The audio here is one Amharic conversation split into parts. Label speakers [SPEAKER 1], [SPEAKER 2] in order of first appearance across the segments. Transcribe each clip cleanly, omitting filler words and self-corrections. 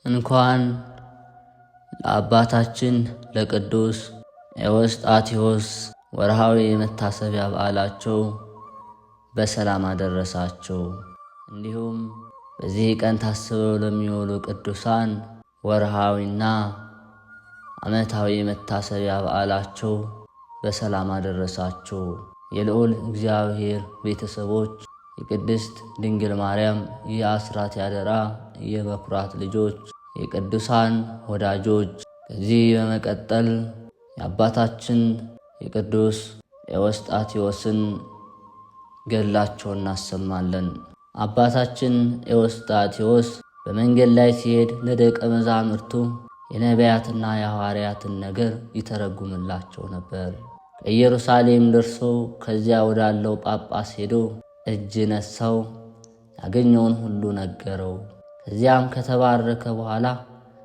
[SPEAKER 1] እንኳን ለአባታችን ለቅዱስ ኤዎስጣቴዎስ ወርሃዊ የመታሰቢያ በዓላቸው በሰላም አደረሳቸው። እንዲሁም በዚህ ቀን ታስበው ለሚውሉ ቅዱሳን ወርሃዊና ዓመታዊ የመታሰቢያ በዓላቸው በሰላም አደረሳቸው። የልዑል እግዚአብሔር ቤተሰቦች፣ የቅድስት ድንግል ማርያም የአስራት ያደራ የበኩራት ልጆች፣ የቅዱሳን ወዳጆች፣ ከዚህ በመቀጠል የአባታችን የቅዱስ ኤዎስጣቴዎስን ገድላቸውን እናሰማለን። አባታችን ኤዎስጣቴዎስ በመንገድ ላይ ሲሄድ ለደቀ መዛሙርቱ የነቢያትና የሐዋርያትን ነገር ይተረጉምላቸው ነበር። ከኢየሩሳሌም ደርሶ ከዚያ ወዳለው ጳጳስ ሄዶ እጅ ነሳው፣ ያገኘውን ሁሉ ነገረው። ከዚያም ከተባረከ በኋላ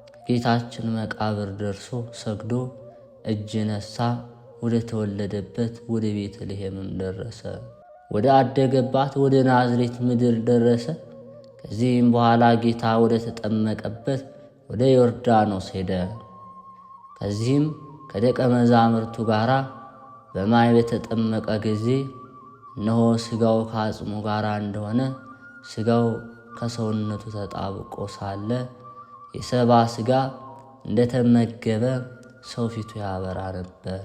[SPEAKER 1] ከጌታችን መቃብር ደርሶ ሰግዶ እጅ ነሳ። ወደ ተወለደበት ወደ ቤተልሔምም ደረሰ። ወደ አደገባት ወደ ናዝሬት ምድር ደረሰ። ከዚህም በኋላ ጌታ ወደ ተጠመቀበት ወደ ዮርዳኖስ ሄደ። ከዚህም ከደቀ መዛሙርቱ ጋር በማይ በተጠመቀ ጊዜ እነሆ ሥጋው ከአጽሙ ጋር እንደሆነ ሥጋው ከሰውነቱ ተጣብቆ ሳለ የሰባ ሥጋ እንደተመገበ ሰው ፊቱ ያበራ ነበር።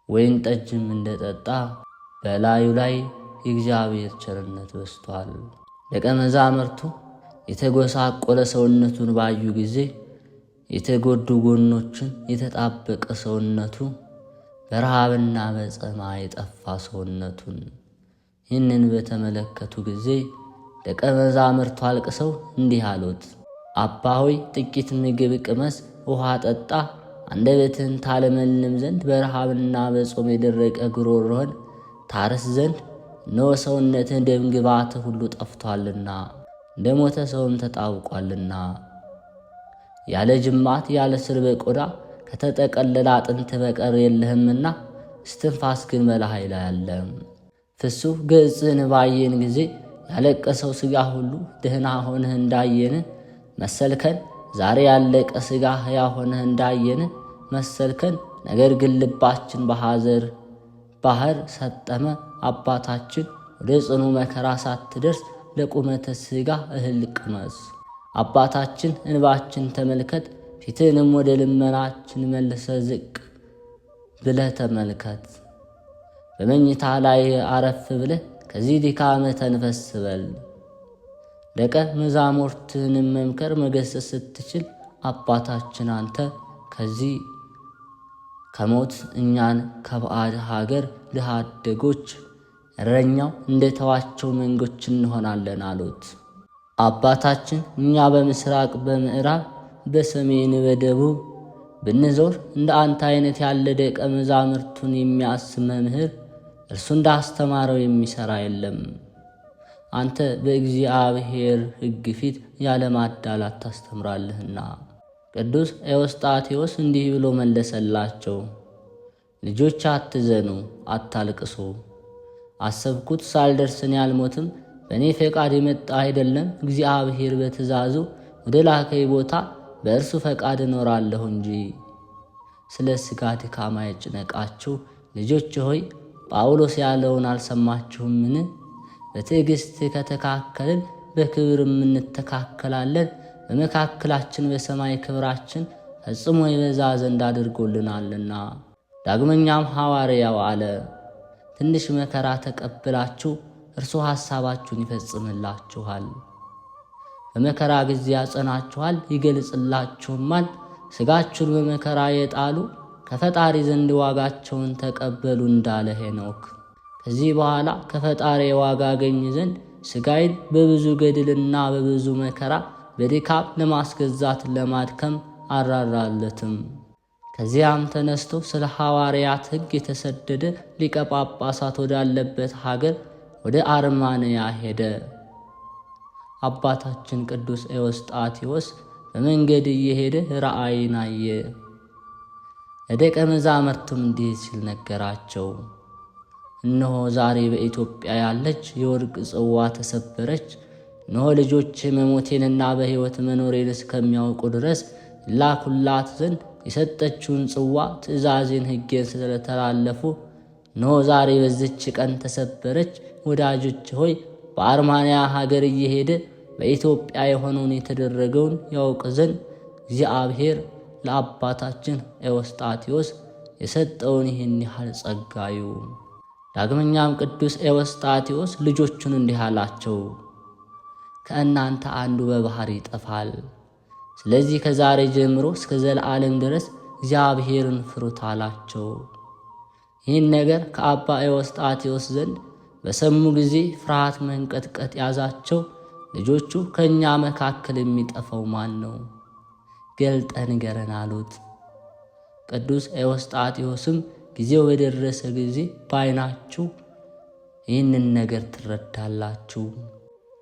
[SPEAKER 1] ወይን ጠጅም እንደጠጣ በላዩ ላይ የእግዚአብሔር ቸርነት በስቷል። ደቀ መዛሙርቱ የተጎሳቆለ ሰውነቱን ባዩ ጊዜ የተጎዱ ጎኖችን፣ የተጣበቀ ሰውነቱ፣ በረሃብና በጸማ የጠፋ ሰውነቱን ይህንን በተመለከቱ ጊዜ ደቀ መዛሙርቱ አልቅሰው እንዲህ አሉት፣ አባ ሆይ ጥቂት ምግብ ቅመስ፣ ውሃ ጠጣ፣ አንደበትህን ታለመልም ዘንድ በረሃብና በጾም የደረቀ ጉሮሮህን ታርስ ዘንድ እነሆ ሰውነትህ ደም ግባትህ ሁሉ ጠፍቷልና እንደ ሞተ ሰውም ተጣብቋልና ያለ ጅማት ያለ ስር በቆዳ ከተጠቀለለ አጥንት በቀር የለህምና እስትንፋስ ግን በላይህ ላይ አለ። ፍሱህ ገጽህን ባየን ጊዜ ያለቀሰው ሥጋ ሁሉ ደህና ሆነህ እንዳየን መሰልከን። ዛሬ ያለቀ ሥጋ ሕያው ሆነህ እንዳየን መሰልከን። ነገር ግን ልባችን በሐዘር ባህር ሰጠመ። አባታችን ወደ ጽኑ መከራ ሳትደርስ ለቁመተ ሥጋ እህል ቅመስ። አባታችን እንባችን ተመልከት፣ ፊትህንም ወደ ልመናችን መልሰ ዝቅ ብለህ ተመልከት። በመኝታ ላይ አረፍ ብለህ ከዚህ ድካምህ ተንፈስ በል። ደቀ መዛሙርትህንም መምከር መገሰጽ ስትችል አባታችን አንተ ከዚህ ከሞት እኛን ከባዕድ ሀገር ድሃ አደጎች እረኛው እንደተዋቸው መንጎች እንሆናለን አሉት። አባታችን እኛ በምስራቅ በምዕራብ በሰሜን በደቡብ ብንዞር እንደ አንተ አይነት ያለ ደቀ መዛሙርቱን የሚያስብ መምህር እርሱ እንዳስተማረው የሚሠራ የለም። አንተ በእግዚአብሔር ሕግ ፊት ያለ ማዳላት ታስተምራለህና። ቅዱስ ኤዎስጣቴዎስ እንዲህ ብሎ መለሰላቸው፣ ልጆች አትዘኑ፣ አታልቅሱ። አሰብኩት ሳልደርስ እኔ አልሞትም። በእኔ ፈቃድ የመጣ አይደለም፣ እግዚአብሔር በትእዛዙ ወደ ላከኝ ቦታ በእርሱ ፈቃድ እኖራለሁ እንጂ። ስለ ሥጋ ድካም አይጭነቃችሁ። ልጆች ሆይ ጳውሎስ ያለውን አልሰማችሁምን? በትዕግሥት ከተካከልን በክብርም እንተካከላለን። በመካከላችን በሰማይ ክብራችን ፈጽሞ ይበዛ ዘንድ አድርጎልናልና። ዳግመኛም ሐዋርያው አለ፣ ትንሽ መከራ ተቀብላችሁ እርሱ ሐሳባችሁን ይፈጽምላችኋል። በመከራ ጊዜ ያጸናችኋል፣ ይገልጽላችሁማል። ሥጋችሁን በመከራ የጣሉ ከፈጣሪ ዘንድ ዋጋቸውን ተቀበሉ እንዳለ ሄኖክ። ከዚህ በኋላ ከፈጣሪ ዋጋ አገኝ ዘንድ ሥጋዬን በብዙ ገድልና በብዙ መከራ በድካም ለማስገዛት ለማድከም አራራለትም። ከዚያም ተነስቶ ስለ ሐዋርያት ሕግ የተሰደደ ሊቀ ጳጳሳት ወዳለበት ሀገር ወደ አርማንያ ሄደ። አባታችን ቅዱስ ኤዎስጣቴዎስ በመንገድ እየሄደ ራእይን አየ። ለደቀ መዛሙርቱም እንዲህ ሲል ነገራቸው፣ እነሆ ዛሬ በኢትዮጵያ ያለች የወርቅ ጽዋ ተሰበረች፣ እነሆ ልጆች መሞቴንና በሕይወት መኖሬን እስከሚያውቁ ድረስ ላኩላት ዘንድ የሰጠችውን ጽዋ ትእዛዜን፣ ሕጌን ስለተላለፉ እነሆ ዛሬ በዚች ቀን ተሰበረች። ወዳጆች ሆይ በአርማንያ ሀገር እየሄደ በኢትዮጵያ የሆነውን የተደረገውን ያውቅ ዘንድ እግዚአብሔር ለአባታችን ኤዎስጣቴዎስ የሰጠውን ይህን ያህል ጸጋዩ። ዳግመኛም ቅዱስ ኤዎስጣቴዎስ ልጆቹን እንዲህ አላቸው፣ ከእናንተ አንዱ በባህር ይጠፋል። ስለዚህ ከዛሬ ጀምሮ እስከ ዘለዓለም ድረስ እግዚአብሔርን ፍሩት አላቸው። ይህን ነገር ከአባ ኤዎስጣቴዎስ ዘንድ በሰሙ ጊዜ ፍርሃት መንቀጥቀጥ ያዛቸው። ልጆቹ ከእኛ መካከል የሚጠፋው ማን ነው? ገልጠ ንገረን አሉት። ቅዱስ ኤዎስጣቴዎስም ጊዜው በደረሰ ጊዜ በዓይናችሁ ይህንን ነገር ትረዳላችሁ።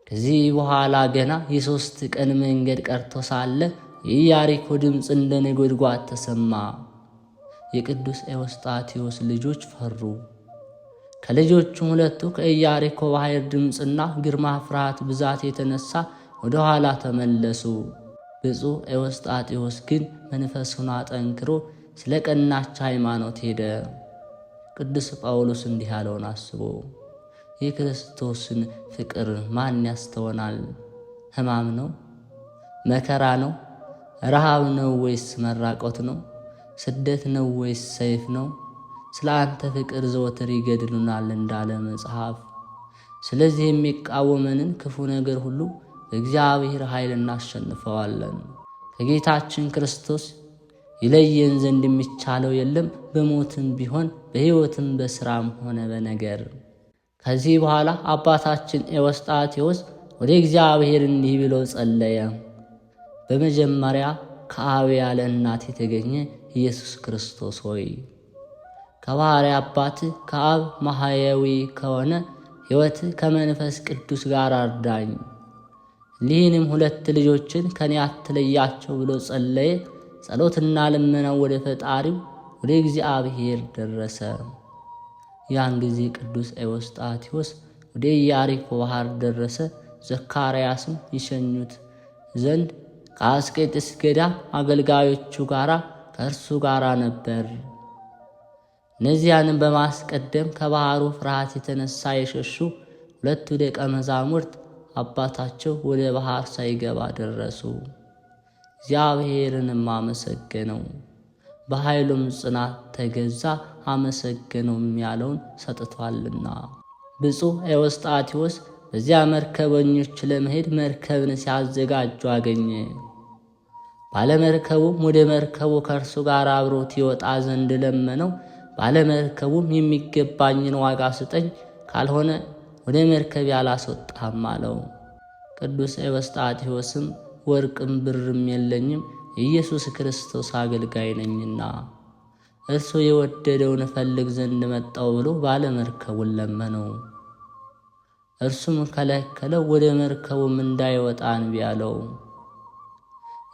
[SPEAKER 1] ከዚህ በኋላ ገና የ3 ቀን መንገድ ቀርቶ ሳለ የኢያሪኮ ድምፅ እንደ ነጎድጓድ ተሰማ። የቅዱስ ኤዎስጣቴዎስ ልጆች ፈሩ። ከልጆቹም 2ቱ ከኢያሪኮ ባሕር ድምፅና ግርማ ፍርሃት ብዛት የተነሳ ወደ ኋላ ተመለሱ። ብፁዕ ኤዎስጣቴዎስ ግን መንፈሱን አጠንክሮ ስለ ቀናች ሃይማኖት ሄደ። ቅዱስ ጳውሎስ እንዲህ ያለውን አስቦ የክርስቶስን ፍቅር ማን ያስተወናል? ሕማም ነው? መከራ ነው? ረሃብ ነው ወይስ መራቆት ነው? ስደት ነው ወይስ ሰይፍ ነው? ስለ አንተ ፍቅር ዘወትር ይገድሉናል እንዳለ መጽሐፍ። ስለዚህ የሚቃወመንን ክፉ ነገር ሁሉ በእግዚአብሔር ኃይል እናሸንፈዋለን። ከጌታችን ክርስቶስ ይለየን ዘንድ የሚቻለው የለም፣ በሞትም ቢሆን በሕይወትም በሥራም ሆነ በነገር። ከዚህ በኋላ አባታችን ኤዎስጣቴዎስ ወደ እግዚአብሔር እንዲህ ብሎ ጸለየ። በመጀመሪያ ከአብ ያለ እናት የተገኘ ኢየሱስ ክርስቶስ ሆይ ከባሕርይ አባትህ ከአብ ማሕየዊ ከሆነ ሕይወት ከመንፈስ ቅዱስ ጋር አርዳኝ። ሊህንም 2 ልጆችን ከኔ አትለያቸው ብሎ ጸለየ። ጸሎትና ልመናው ወደ ፈጣሪው ወደ እግዚአብሔር ደረሰ። ያን ጊዜ ቅዱስ ኤዎስጣቴዎስ ወደ ኢያሪኮ ባሕር ደረሰ። ዘካርያስም ይሸኙት ዘንድ ከአስቄጥስ ገዳም አገልጋዮቹ ጋር ከእርሱ ጋር ነበር። እነዚያንም በማስቀደም ከባሕሩ ፍርሃት የተነሳ የሸሹ 2 ደቀ መዛሙርት አባታቸው ወደ ባሕር ሳይገባ ደረሱ። እግዚአብሔርንም አመሰገነው፣ በኃይሉም ጽናት ተገዛ፣ አመሰገነውም ያለውን ሰጥቷልና። ብፁዕ ኤዎስጣቴዎስ በዚያ መርከበኞች ለመሄድ መርከብን ሲያዘጋጁ አገኘ። ባለመርከቡም ወደ መርከቡ ከእርሱ ጋር አብሮት ይወጣ ዘንድ ለመነው። ባለመርከቡም የሚገባኝን ዋጋ ስጠኝ፣ ካልሆነ ወደ መርከብ ያላስወጣም አለው። ቅዱስ ኤዎስጣቴዎስም ወርቅም ብርም የለኝም፣ የኢየሱስ ክርስቶስ አገልጋይ ነኝና እርሱ የወደደውን እፈልግ ዘንድ መጣው ብሎ ባለመርከቡን ለመነው። እርሱም ከለከለው፣ ወደ መርከቡም እንዳይወጣ እንቢ አለው።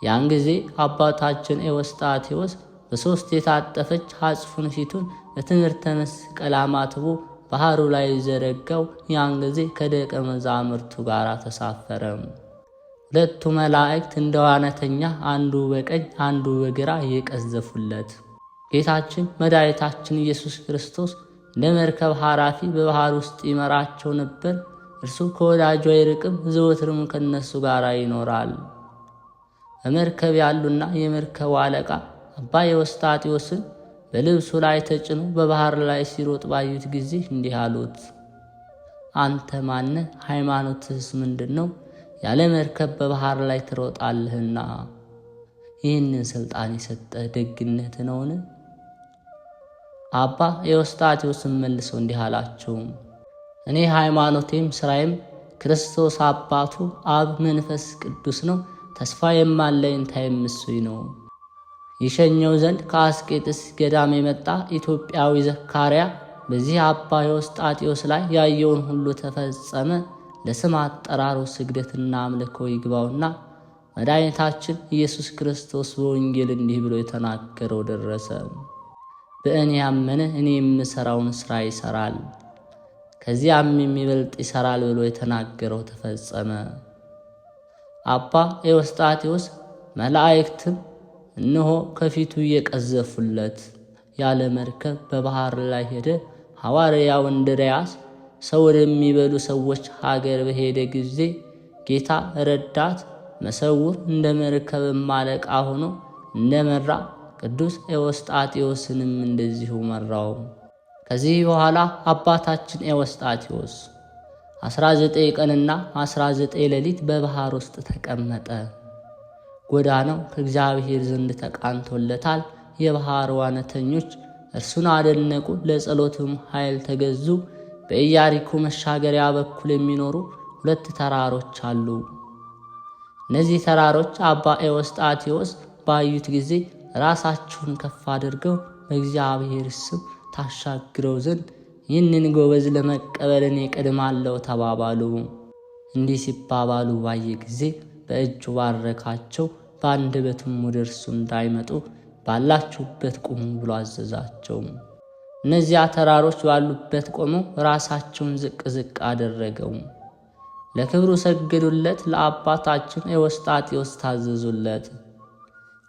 [SPEAKER 1] ያን ጊዜ አባታችን ኤዎስጣቴዎስ በ3 የታጠፈች አጽፉን ፊቱን በትምህርተ መስቀል አማትቦ ባሕሩ ላይ ዘረጋው። ያን ጊዜ ከደቀ መዛሙርቱ ጋር ተሳፈረ። 2 መላእክት እንደ ዋናተኛ አንዱ በቀኝ አንዱ በግራ እየቀዘፉለት፣ ጌታችን መድኃኒታችን ኢየሱስ ክርስቶስ እንደ መርከብ ሐራፊ በባሕር ውስጥ ይመራቸው ነበር። እርሱ ከወዳጁ አይርቅም፣ ዘወትርም ከነሱ ጋር ይኖራል። በመርከብ ያሉና የመርከቡ አለቃ አባ ኤዎስጣቴዎስን በልብሱ ላይ ተጭኖ በባሕር ላይ ሲሮጥ ባዩት ጊዜ እንዲህ አሉት፣ አንተ ማነህ? ሃይማኖትህስ ምንድን ነው? ያለ መርከብ በባሕር ላይ ትሮጣለህና ይህንን ሥልጣን የሰጠህ ደግነት ነውን? አባ ኤዎስጣቴዎስን መልሰው እንዲህ አላቸው፣ እኔ ሃይማኖቴም ሥራዬም ክርስቶስ አባቱ አብ መንፈስ ቅዱስ ነው። ተስፋ የማለኝታዬም እሱኝ ነው። ይሸኘው ዘንድ ከአስቄጥስ ገዳም የመጣ ኢትዮጵያዊ ዘካርያ በዚህ አባ ኤዎስጣቴዎስ ላይ ያየውን ሁሉ ተፈጸመ። ለስም አጠራሩ ስግደትና አምልኮ ይግባውና መድኃኒታችን ኢየሱስ ክርስቶስ በወንጌል እንዲህ ብሎ የተናገረው ደረሰ። በእኔ ያመነ እኔ የምሠራውን ሥራ ይሠራል፣ ከዚያም የሚበልጥ ይሠራል ብሎ የተናገረው ተፈጸመ። አባ ኤዎስጣቴዎስ መላእክትም እነሆ ከፊቱ እየቀዘፉለት ያለ መርከብ በባህር ላይ ሄደ። ሐዋርያው እንድርያስ ሰው ወደሚበሉ ሰዎች ሀገር በሄደ ጊዜ ጌታ ረዳት መሰውር እንደ መርከብም አለቃ ሆኖ እንደመራ ቅዱስ ኤዎስጣቴዎስንም እንደዚሁ መራው። ከዚህ በኋላ አባታችን ኤዎስጣቴዎስ 19 ቀንና 19 ሌሊት በባህር ውስጥ ተቀመጠ። ጎዳናው ከእግዚአብሔር ዘንድ ተቃንቶለታል። የባህር ዋናተኞች እርሱን አደነቁ፣ ለጸሎቱም ኃይል ተገዙ። በኢያሪኮ መሻገሪያ በኩል የሚኖሩ 2 ተራሮች አሉ። እነዚህ ተራሮች አባ ኤዎስጣቴዎስ ባዩት ጊዜ ራሳቸውን ከፍ አድርገው በእግዚአብሔር ስም ታሻግረው ዘንድ ይህንን ጎበዝ ለመቀበል እኔ እቀድማለሁ ተባባሉ። እንዲህ ሲባባሉ ባየ ጊዜ በእጁ ባረካቸው። በአንደበቱም ወደ እርሱ እንዳይመጡ ባላችሁበት ቁሙ ብሎ አዘዛቸው። እነዚያ ተራሮች ባሉበት ቆመው ራሳቸውን ዝቅ ዝቅ አደረገው። ለክብሩ ሰገዱለት። ለአባታችን ኤዎስጣቴዎስ ታዘዙለት።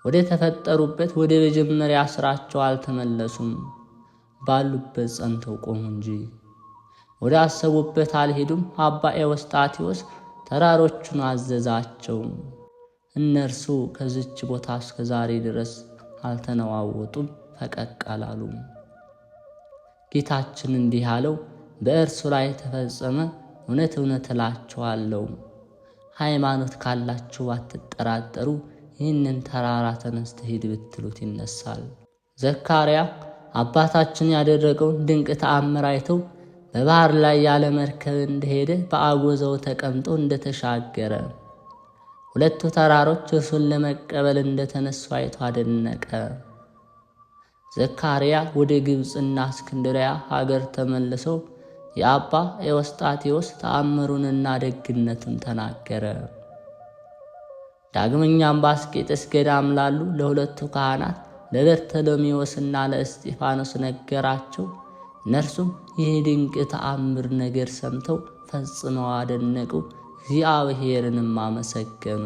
[SPEAKER 1] ወደ ተፈጠሩበት ወደ መጀመሪያ ስራቸው አልተመለሱም። ባሉበት ጸንተው ቆሙ እንጂ ወደ አሰቡበት አልሄዱም። አባ ኤዎስጣቴዎስ ተራሮቹን አዘዛቸው። እነርሱ ከዚች ቦታ እስከ ዛሬ ድረስ አልተነዋወጡም፣ ፈቀቅ አላሉም። ጌታችን እንዲህ አለው፣ በእርሱ ላይ ተፈጸመ። እውነት እውነት እላችኋለሁ ሃይማኖት ካላችሁ አትጠራጠሩ፣ ይህንን ተራራ ተነስተህ ሂድ ብትሉት ይነሳል። ዘካርያ አባታችን ያደረገውን ድንቅ ተአምር አይተው በባህር ላይ ያለ መርከብ እንደሄደ በአጎዛው ተቀምጦ እንደተሻገረ 2 ተራሮች እርሱን ለመቀበል እንደተነሱ አይቶ አደነቀ። ዘካርያ ወደ ግብፅና እስክንድርያ ሀገር ተመልሰው የአባ ኤዎስጣቴዎስ ተአምሩንና ደግነቱን ተናገረ። ዳግመኛም በአስቄጥስ ገዳም ላሉ ለ2 ካህናት ለበርተሎሜዎስና ለእስጢፋኖስ ነገራቸው። እነርሱም ይህ ድንቅ ተአምር ነገር ሰምተው ፈጽመው አደነቁ፣ እግዚአብሔርንም አመሰገኑ።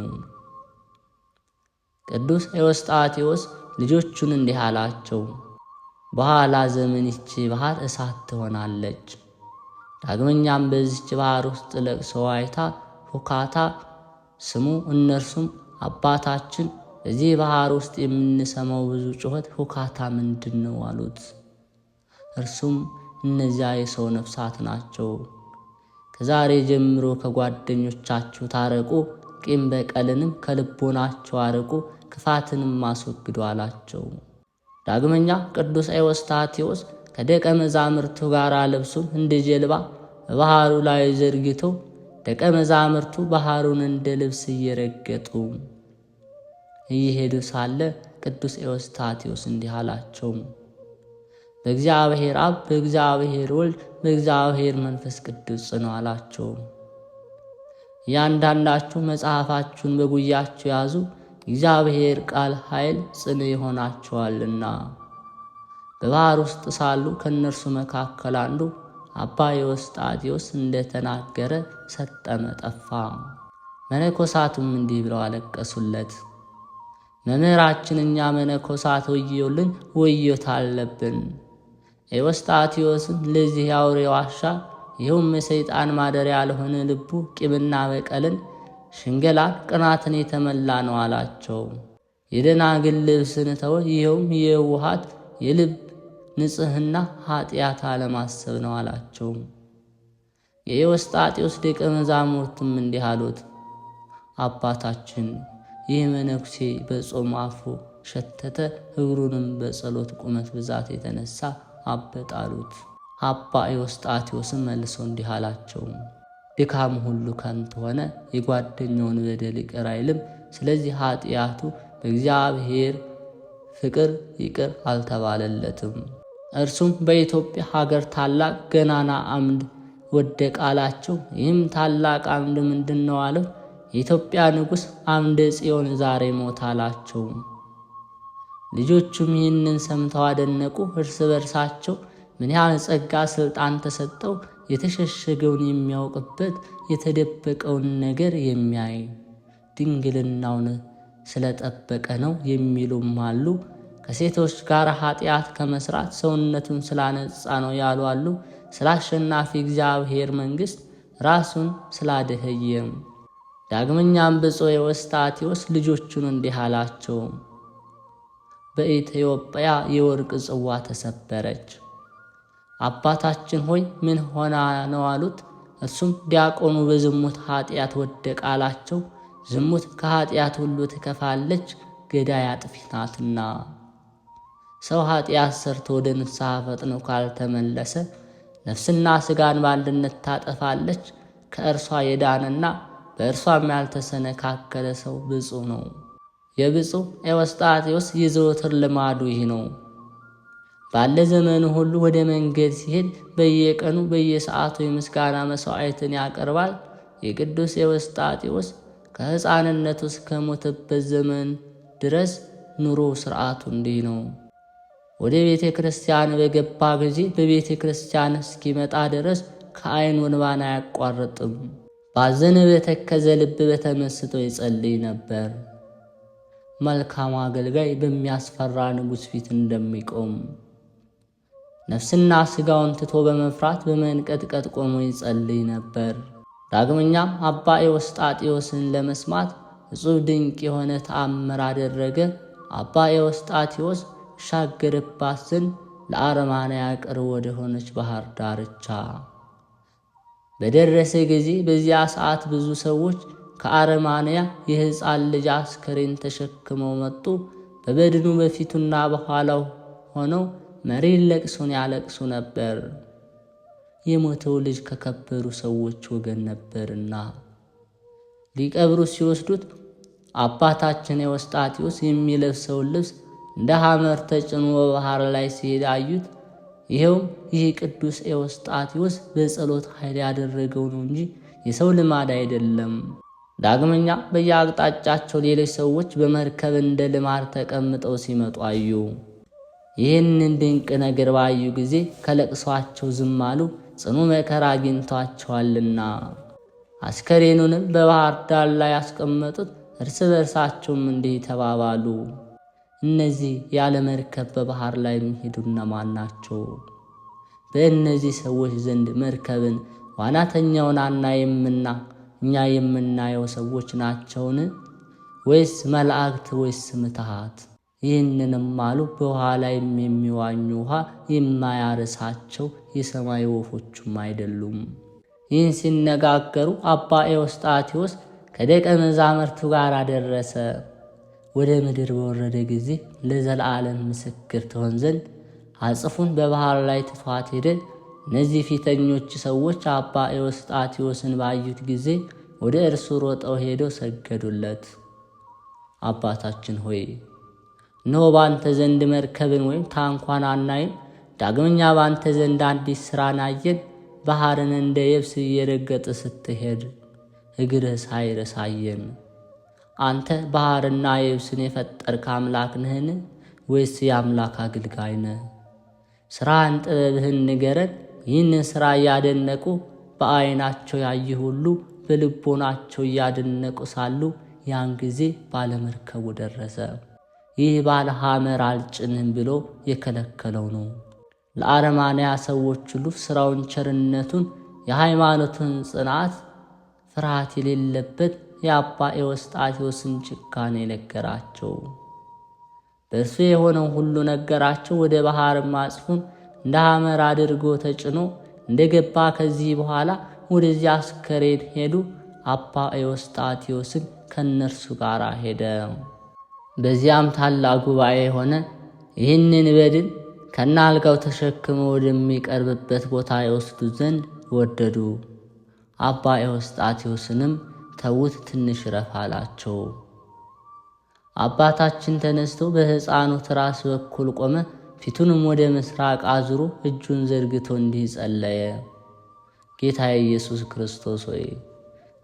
[SPEAKER 1] ቅዱስ ኤዎስጣቴዎስ ልጆቹን እንዲህ አላቸው፣ በኋላ ዘመን ይህች ባህር እሳት ትሆናለች። ዳግመኛም በዚህች ባህር ውስጥ ለቅሶ፣ ዋይታ፣ ሁካታ ስሙ። እነርሱም አባታችን በዚህ ባህር ውስጥ የምንሰማው ብዙ ጩኸት፣ ሁካታ ምንድን ነው አሉት። እርሱም እነዚያ የሰው ነፍሳት ናቸው። ከዛሬ ጀምሮ ከጓደኞቻችሁ ታረቁ፣ ቂም በቀልንም ከልቦናችሁ አርቁ፣ ክፋትንም አስወግዱ አላቸው። ዳግመኛ ቅዱስ ኤዎስጣቴዎስ ከደቀ መዛሙርቱ ጋር ልብሱን እንደ ጀልባ በባህሩ ላይ ዘርግተው ደቀ መዛሙርቱ ባህሩን እንደ ልብስ እየረገጡ እየሄዱ ሳለ ቅዱስ ኤዎስጣቴዎስ እንዲህ አላቸው፣ በእግዚአብሔር አብ፣ በእግዚአብሔር ወልድ፣ በእግዚአብሔር መንፈስ ቅዱስ ጽኑ አላቸው። እያንዳንዳችሁ መጽሐፋችሁን በጉያችሁ ያዙ፣ እግዚአብሔር ቃል ኃይል ጽኑ ይሆናችኋልና። በባህር ውስጥ ሳሉ ከእነርሱ መካከል አንዱ አባ ኤዎስጣቴዎስ እንደተናገረ ሰጠመ፣ ጠፋ። መነኮሳቱም እንዲህ ብለው አለቀሱለት፣ መምህራችን እኛ መነኮሳት ወዮልን፣ ወዮት አለብን። ኤዎስጣቴዎስን ለዚህ የአውሬ ዋሻ ይኸውም የሰይጣን ማደሪያ ለሆነ ልቡ ቂምና በቀልን፣ ሽንገላን፣ ቅናትን የተመላ ነው አላቸው። የደናግል ልብስን ተወ፣ ይኸውም የውሃት የልብ ንጽሕና ኃጢአት አለማሰብ ነው አላቸው። የኤዎስጣቴዎስ ደቀ መዛሙርቱም እንዲህ አሉት፣ አባታችን ይህ መነኩሴ በጾም አፉ ሸተተ፣ እግሩንም በጸሎት ቁመት ብዛት የተነሳ አበጣሉት። አባ ኤዎስጣቴዎስም መልሶ እንዲህ አላቸው፣ ድካም ሁሉ ከንቱ ሆነ፣ የጓደኛውን በደል ይቅር አይልም። ስለዚህ ኃጢአቱ በእግዚአብሔር ፍቅር ይቅር አልተባለለትም። እርሱም በኢትዮጵያ ሀገር ታላቅ ገናና አምድ ወደቀ አላቸው። ይህም ታላቅ አምድ ምንድን ነው አለው። የኢትዮጵያ ንጉሥ አምደ ጽዮን ዛሬ ሞት አላቸው። ልጆቹም ይህንን ሰምተው አደነቁ። እርስ በርሳቸው ምን ያህል ጸጋ ሥልጣን ተሰጠው፣ የተሸሸገውን የሚያውቅበት፣ የተደበቀውን ነገር የሚያይ ድንግልናውን ስለጠበቀ ነው የሚሉም አሉ። ከሴቶች ጋር ኃጢአት ከመስራት ሰውነቱን ስላነጻ ነው ያሉ አሉ። ስለ አሸናፊ እግዚአብሔር መንግሥት ራሱን ስላደኸየም። ዳግመኛም ብፁዕ ኤዎስጣቴዎስ ልጆቹን እንዲህ አላቸው። በኢትዮጵያ የወርቅ ጽዋ ተሰበረች። አባታችን ሆይ ምን ሆና ነው አሉት። እርሱም ዲያቆኑ በዝሙት ኃጢአት ወደቀ አላቸው። ዝሙት ከኃጢአት ሁሉ ትከፋለች፣ ገዳይ አጥፊ ናትና። ሰው ኃጢአት ሰርቶ ወደ ንስሐ ፈጥኖ ካልተመለሰ ነፍስና ሥጋን በአንድነት ታጠፋለች። ከእርሷ የዳነና በእርሷም ያልተሰነካከለ ሰው ብፁዕ ነው። የብፁዕ ኤዎስጣቴዎስ የዘወትር ልማዱ ይህ ነው። ባለ ዘመኑ ሁሉ ወደ መንገድ ሲሄድ በየቀኑ በየሰዓቱ የምስጋና መሥዋዕትን ያቀርባል። የቅዱስ ኤዎስጣቴዎስ ከሕፃንነቱ እስከ ሞተበት ዘመን ድረስ ኑሮ ሥርዓቱ እንዲህ ነው። ወደ ቤተ ክርስቲያን በገባ ጊዜ በቤተ ክርስቲያን እስኪመጣ ድረስ ከዓይኑ እንባን አያቋርጥም። ባዘነ በተከዘ ልብ በተመስጦ ይጸልይ ነበር። መልካም አገልጋይ በሚያስፈራ ንጉሥ ፊት እንደሚቆም ነፍስና ሥጋውን ትቶ በመፍራት በመንቀጥቀጥ ቆሞ ይጸልይ ነበር። ዳግመኛም አባ ኤዎስጣቴዎስን ለመስማት እጹብ ድንቅ የሆነ ተአምር አደረገ። አባ ኤዎስጣቴዎስ ሻገርባት ዘንድ ለአረማንያ ቅርብ ወደ ሆነች ባህር ዳርቻ በደረሰ ጊዜ በዚያ ሰዓት ብዙ ሰዎች ከአረማንያ የሕፃን ልጅ አስከሬን ተሸክመው መጡ። በበድኑ በፊቱና በኋላው ሆነው መሪር ለቅሶን ያለቅሱ ነበር። የሞተው ልጅ ከከበሩ ሰዎች ወገን ነበርና። ሊቀብሩ ሲወስዱት አባታችን ኤዎስጣቴዎስ የሚለብሰውን ልብስ እንደ ሐመር ተጭኖ በባህር ላይ ሲሄድ አዩት። ይኸውም ይህ ቅዱስ ኤዎስጣቴዎስ በጸሎት ኃይል ያደረገው ነው እንጂ የሰው ልማድ አይደለም። ዳግመኛ በየአቅጣጫቸው ሌሎች ሰዎች በመርከብ እንደ ልማድ ተቀምጠው ሲመጡ አዩ። ይህንን ድንቅ ነገር ባዩ ጊዜ ከለቅሷቸው ዝም አሉ፣ ጽኑ መከራ አግኝቷቸዋልና። አስከሬኑንም በባህር ዳር ላይ ያስቀመጡት። እርስ በርሳቸውም እንዲህ ተባባሉ፣ እነዚህ ያለ መርከብ በባህር ላይ የሚሄዱ እነማን ናቸው? በእነዚህ ሰዎች ዘንድ መርከብን ዋናተኛውን አናይምና እኛ የምናየው ሰዎች ናቸውን? ወይስ መላእክት ወይስ ምትሃት? ይህንንም አሉ። በውሃ ላይም የሚዋኙ ውሃ የማያርሳቸው የሰማይ ወፎቹም አይደሉም። ይህን ሲነጋገሩ አባ ኤዎስጣቴዎስ ከደቀ መዛሙርቱ ጋር አደረሰ። ወደ ምድር በወረደ ጊዜ ለዘላለም ምስክር ትሆን ዘንድ አጽፉን በባህር ላይ ትቷት ሄደ። እነዚህ ፊተኞች ሰዎች አባ ኤዎስጣቴዎስን ባዩት ጊዜ ወደ እርሱ ሮጠው ሄደው ሰገዱለት። አባታችን ሆይ እነሆ በአንተ ዘንድ መርከብን ወይም ታንኳን አናይም። ዳግመኛ በአንተ ዘንድ አዲስ ሥራን አየን። ባህርን እንደ የብስ እየረገጥ ስትሄድ እግርህ ሳይረስ አየን። አንተ ባህርና የብስን የፈጠርክ አምላክ ነህን? ወይስ የአምላክ አገልጋይ ነህ? ሥራህን ጥበብህን ንገረን። ይህንን ሥራ እያደነቁ በዐይናቸው ያዩ ሁሉ በልቦናቸው እያደነቁ ሳሉ ያን ጊዜ ባለመርከቡ ደረሰ። ይህ ባለ ሐመር አልጭንም ብሎ የከለከለው ነው። ለአረማንያ ሰዎች ሁሉ ሥራውን፣ ቸርነቱን፣ የሃይማኖቱን ጽናት፣ ፍርሃት የሌለበት የአባ ኤዎስጣቴዎስን ጭካኔ ነገራቸው። በእርሱ የሆነው ሁሉ ነገራቸው። ወደ ባሕርም አጽፉን እንደ ሐመር አድርጎ ተጭኖ እንደገባ ከዚህ በኋላ ወደዚያ አስከሬን ሄዱ። አባ ኤዎስጣቴዎስን ከእነርሱ ጋር ሄደ። በዚያም ታላቅ ጉባኤ ሆነ። ይህንን በድን ከናልጋው ተሸክመው ወደሚቀርብበት ቦታ ይወስዱት ዘንድ ወደዱ። አባ ኤዎስጣቴዎስንም ተዉት፣ ትንሽ ረፍ አላቸው። አባታችን ተነስቶ በሕፃኑ ትራስ በኩል ቆመ። ፊቱንም ወደ ምስራቅ አዙሮ እጁን ዘርግቶ እንዲህ ጸለየ። ጌታ ኢየሱስ ክርስቶስ ሆይ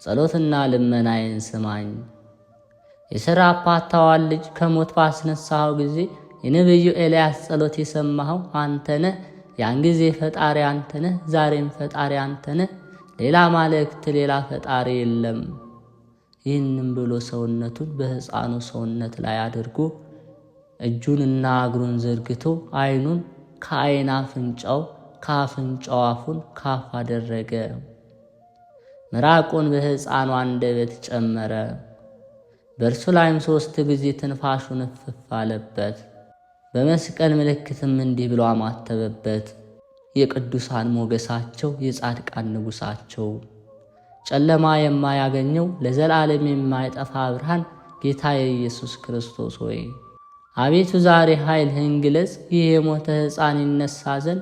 [SPEAKER 1] ጸሎትና ልመናዬን ስማኝ። የሰራፓታዋን ልጅ ከሞት ባስነሳኸው ጊዜ የነቢዩ ኤልያስ ጸሎት የሰማኸው አንተነህ። ያን ጊዜ ፈጣሪ አንተነህ፣ ዛሬም ፈጣሪ አንተነህ። ሌላ ማለክት ሌላ ፈጣሪ የለም። ይህንም ብሎ ሰውነቱን በሕፃኑ ሰውነት ላይ አድርጎ እጁንና እግሩን ዘርግቶ ዓይኑን ከዓይን አፍንጫው ከአፍንጫው አፉን ካፍ አደረገ። ምራቁን በሕፃኑ አንደበት ጨመረ። በእርሱ ላይም 3 ጊዜ ትንፋሹን እፍፍ አለበት። በመስቀል ምልክትም እንዲህ ብሎ አማተበበት። የቅዱሳን ሞገሳቸው፣ የጻድቃን ንጉሳቸው፣ ጨለማ የማያገኘው ለዘላለም የማይጠፋ ብርሃን ጌታዬ ኢየሱስ ክርስቶስ ሆይ አቤቱ ዛሬ ኃይልህን ግለጽ። ይህ የሞተ ሕፃን ይነሳ ዘንድ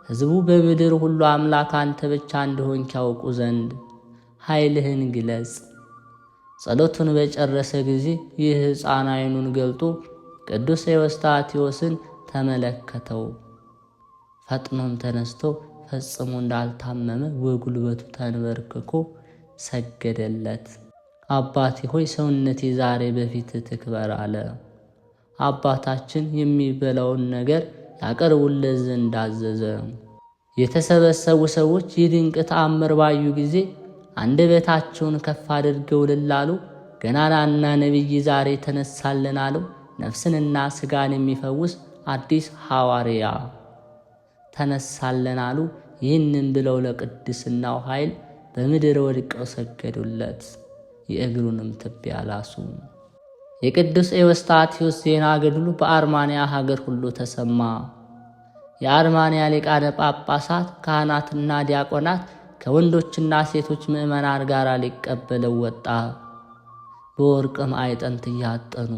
[SPEAKER 1] ሕዝቡ በምድር ሁሉ አምላክ አንተ ብቻ እንደሆንክ ያውቁ ዘንድ ኃይልህን ግለጽ። ጸሎቱን በጨረሰ ጊዜ ይህ ሕፃን ዓይኑን ገልጦ ቅዱስ ኤዎስጣቴዎስን ተመለከተው። ፈጥኖም ተነስቶ ፈጽሞ እንዳልታመመ በጉልበቱ ተንበርክኮ ሰገደለት። አባቴ ሆይ ሰውነቴ ዛሬ በፊትህ ትክበር አለ። አባታችን የሚበላውን ነገር ያቀርቡለት ዘንድ አዘዘ። የተሰበሰቡ ሰዎች ይህ ድንቅ ተአምር ባዩ ጊዜ አንደበታቸውን ከፍ አድርገው እልል አሉ። ገናናና ነቢይ ዛሬ ተነሳልን አሉ። ነፍስንና ሥጋን የሚፈውስ አዲስ ሐዋርያ ተነሳልን አሉ። ይህንን ብለው ለቅድስናው ኃይል በምድር ወድቀው ሰገዱለት። የእግሩንም ትቢያ ላሱ። የቅዱስ ኤዎስጣቴዎስ ዜና ገድሉ በአርማንያ ሀገር ሁሉ ተሰማ። የአርማንያ ሊቃነ ጳጳሳት፣ ካህናትና ዲያቆናት ከወንዶችና ሴቶች ምዕመናን ጋር ሊቀበለው ወጣ። በወርቅ ማዕጠንት እያጠኑ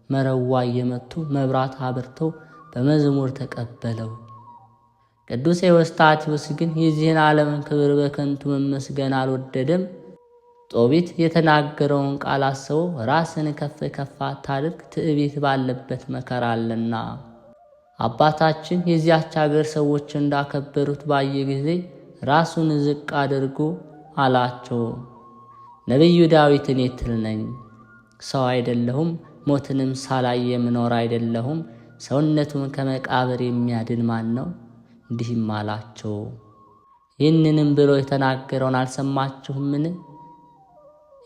[SPEAKER 1] መረዋ እየመቱ መብራት አብርተው በመዝሙር ተቀበለው። ቅዱስ ኤዎስጣቴዎስ ግን የዚህን ዓለም ክብር በከንቱ መመስገን አልወደደም። ጦቢት የተናገረውን ቃል አስበው ራስን ከፍ ከፍ አታድርግ፣ ትዕቢት ባለበት መከራ አለና። አባታችን የዚያች አገር ሰዎች እንዳከበሩት ባየ ጊዜ ራሱን ዝቅ አድርጎ አላቸው፣ ነቢዩ ዳዊት እኔ ትል ነኝ፣ ሰው አይደለሁም፣ ሞትንም ሳላይ የምኖር አይደለሁም። ሰውነቱን ከመቃብር የሚያድን ማን ነው? እንዲህም አላቸው፣ ይህንንም ብሎ የተናገረውን አልሰማችሁምን?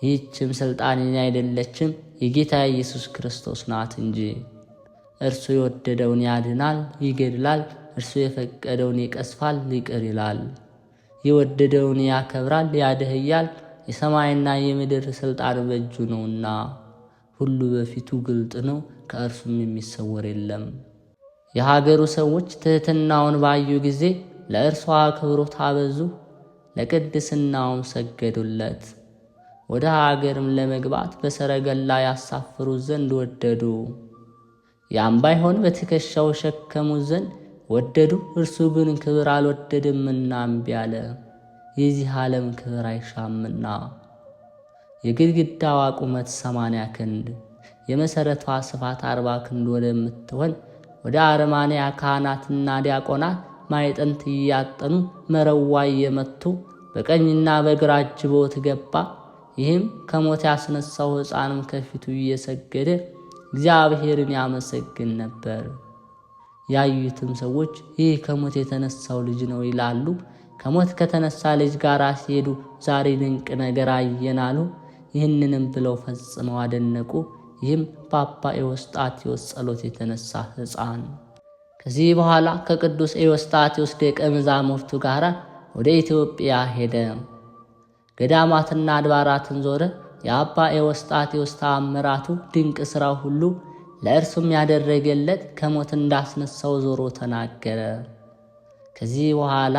[SPEAKER 1] ይህችም ሥልጣን የኔ አይደለችም፣ የጌታ ኢየሱስ ክርስቶስ ናት እንጂ። እርሱ የወደደውን ያድናል፣ ይገድላል። እርሱ የፈቀደውን ይቀስፋል፣ ይቅር ይላል። የወደደውን ያከብራል፣ ያደህያል። የሰማይና የምድር ሥልጣን በእጁ ነውና ሁሉ በፊቱ ግልጥ ነው፣ ከእርሱም የሚሰወር የለም። የሀገሩ ሰዎች ትሕትናውን ባዩ ጊዜ ለእርሱ አክብሮት አበዙ፣ ለቅድስናውም ሰገዱለት። ወደ ሀገርም ለመግባት በሰረገላ ያሳፍሩት ዘንድ ወደዱ። ያም ባይሆን በትከሻው ሸከሙት ዘንድ ወደዱ። እርሱ ግን ክብር አልወደድምና እምቢ አለ፣ የዚህ ዓለም ክብር አይሻምና። የግድግዳዋ ቁመት 80 ክንድ የመሠረቷ ስፋት 40 ክንድ ወደምትሆን ወደ አርማንያ ካህናትና ዲያቆናት ማዕጠንት እያጠኑ መረዋ እየመቱ በቀኝና በግራ አጅበውት ገባ። ይህም ከሞት ያስነሳው ሕፃንም ከፊቱ እየሰገደ እግዚአብሔርን ያመሰግን ነበር። ያዩትም ሰዎች ይህ ከሞት የተነሳው ልጅ ነው ይላሉ። ከሞት ከተነሳ ልጅ ጋር ሲሄዱ ዛሬ ድንቅ ነገር አየን አሉ። ይህንንም ብለው ፈጽመው አደነቁ። ይህም በአባ ኤዎስጣቴዎስ ጸሎት የተነሳ ሕፃን። ከዚህ በኋላ ከቅዱስ ኤዎስጣቴዎስ ደቀ መዛሙርቱ ጋር ወደ ኢትዮጵያ ሄደ። ገዳማትና አድባራትን ዞረ። የአባ ኤዎስጣቴዎስ ተአምራቱ ድንቅ ሥራው ሁሉ ለእርሱም ያደረገለት ከሞት እንዳስነሳው ዞሮ ተናገረ። ከዚህ በኋላ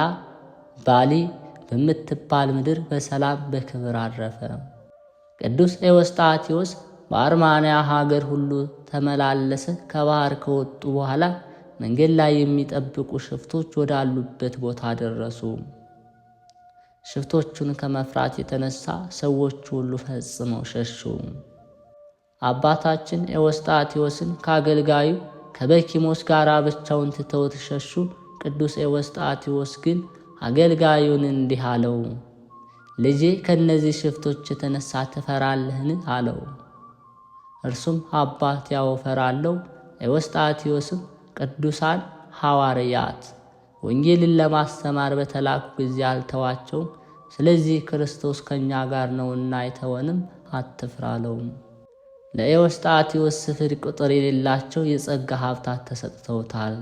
[SPEAKER 1] ባሊ በምትባል ምድር በሰላም በክብር አረፈ። ቅዱስ ኤዎስጣቴዎስ በአርማንያ ሀገር ሁሉ ተመላለሰ። ከባህር ከወጡ በኋላ መንገድ ላይ የሚጠብቁ ሽፍቶች ወዳሉበት ቦታ ደረሱ። ሽፍቶቹን ከመፍራት የተነሳ ሰዎች ሁሉ ፈጽመው ሸሹ። አባታችን ኤዎስጣቴዎስን ከአገልጋዩ ከበኪሞስ ጋር ብቻውን ትተውት ሸሹ። ቅዱስ ኤዎስጣቴዎስ ግን አገልጋዩን እንዲህ አለው፣ ልጄ ከእነዚህ ሽፍቶች የተነሳ ትፈራለህን? አለው። እርሱም አባት ያው እፈራለሁ። ኤዎስጣቴዎስም ቅዱሳን ሐዋርያት ወንጌልን ለማስተማር በተላኩ ጊዜ አልተዋቸውም። ስለዚህ ክርስቶስ ከእኛ ጋር ነውና አይተወንም፣ አትፍራ አለው። ለኤዎስጣቴዎስ ስፍር ቁጥር የሌላቸው የጸጋ ሀብታት ተሰጥተውታል።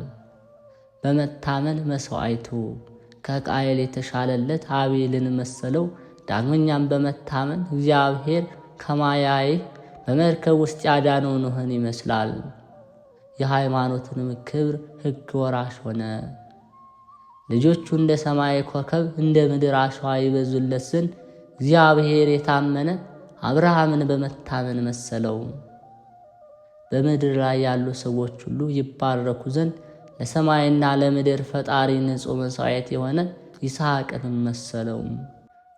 [SPEAKER 1] በመታመን መሥዋዕቱ ከቃየል የተሻለለት አቤልን መሰለው። ዳግመኛም በመታመን እግዚአብሔር ከማያይህ በመርከብ ውስጥ ያዳነው ኖኅን ይመስላል። የሃይማኖትንም ክብር ሕግ ወራሽ ሆነ። ልጆቹ እንደ ሰማይ ኮከብ እንደ ምድር አሸዋ ይበዙለት ዘንድ እግዚአብሔር የታመነ አብርሃምን በመታመን መሰለው። በምድር ላይ ያሉ ሰዎች ሁሉ ይባረኩ ዘንድ ለሰማይና ለምድር ፈጣሪ ንጹሕ መሥዋዕት የሆነ ይስሐቅንም መሰለው።